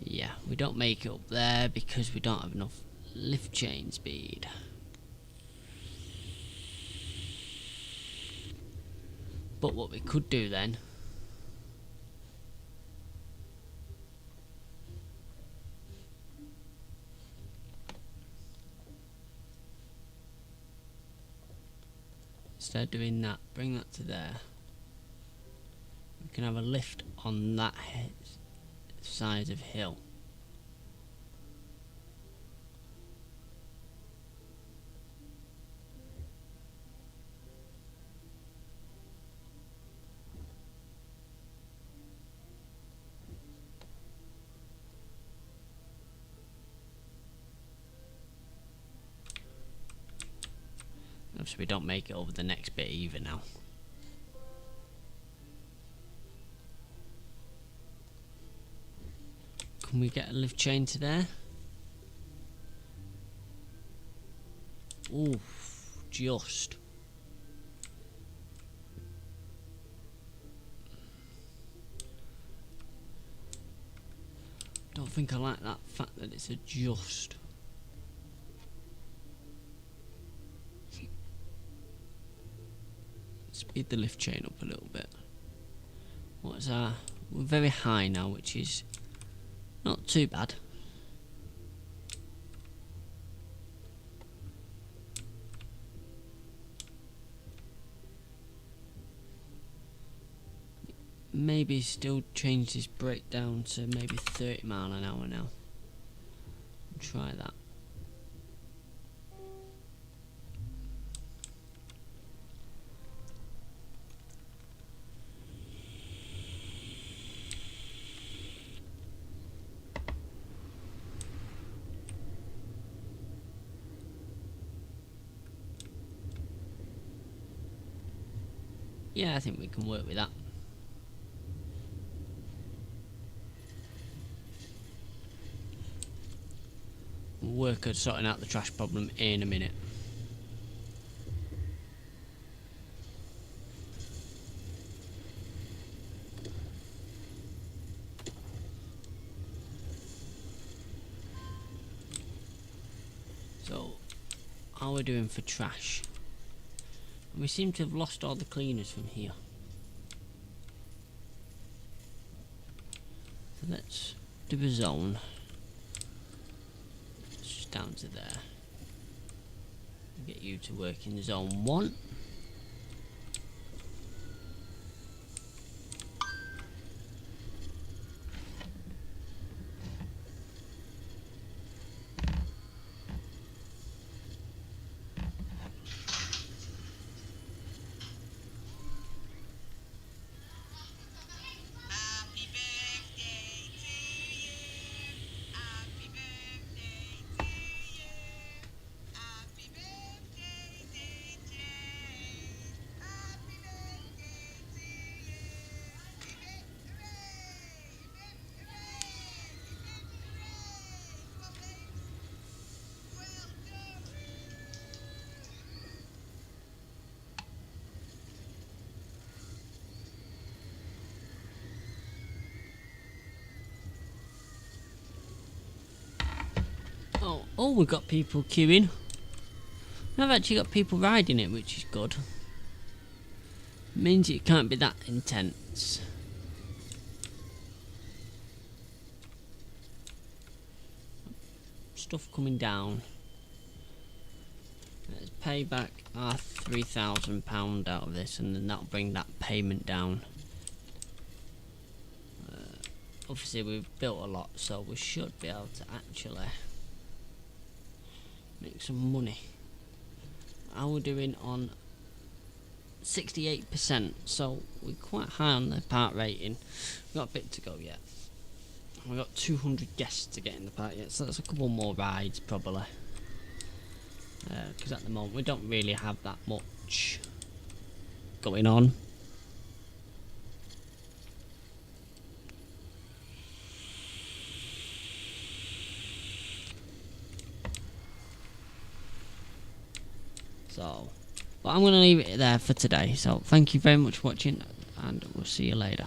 Yeah, we don't make it up there because we don't have enough lift chain speed. But what we could do then, instead of doing that, bring that to there. We can have a lift on that side of hill. Obviously we don't make it over the next bit either now. Can we get a lift chain to there? Oof, just. Don't think I like that fact that it's a just. Speed the lift chain up a little bit. What's our? We're very high now, which is not too bad. Maybe still change this brake down to maybe 30 mile an hour now. Try that. Yeah, I think we can work with that. We'll work at sorting out the trash problem in a minute. how we're doing for trash. And we seem to have lost all the cleaners from here. So let's do a zone. It's just down to there. Get you to work in zone 1. Happy birthday to you. Happy birthday to you. Happy birthday, dear Jane. Happy birthday to you. Hip hip hooray! Hip hip hooray! Hip hip hooray! Come on, babes. Well done. Oh, we've got people queuing. I've actually got people riding it, which is good. Means it can't be that intense. Stuff coming down. Let's pay back our £3,000 out of this, and then that'll bring that payment down. Obviously we've built a lot, so we should be able to actually make some money. How we're doing on 68%, so we're quite high on the park rating. We've got a bit to go yet. We've got 200 guests to get in the park yet, so that's a couple more rides probably. Because at the moment we don't really have that much going on. So, but I'm going to leave it there for today. So thank you very much for watching, and we'll see you later.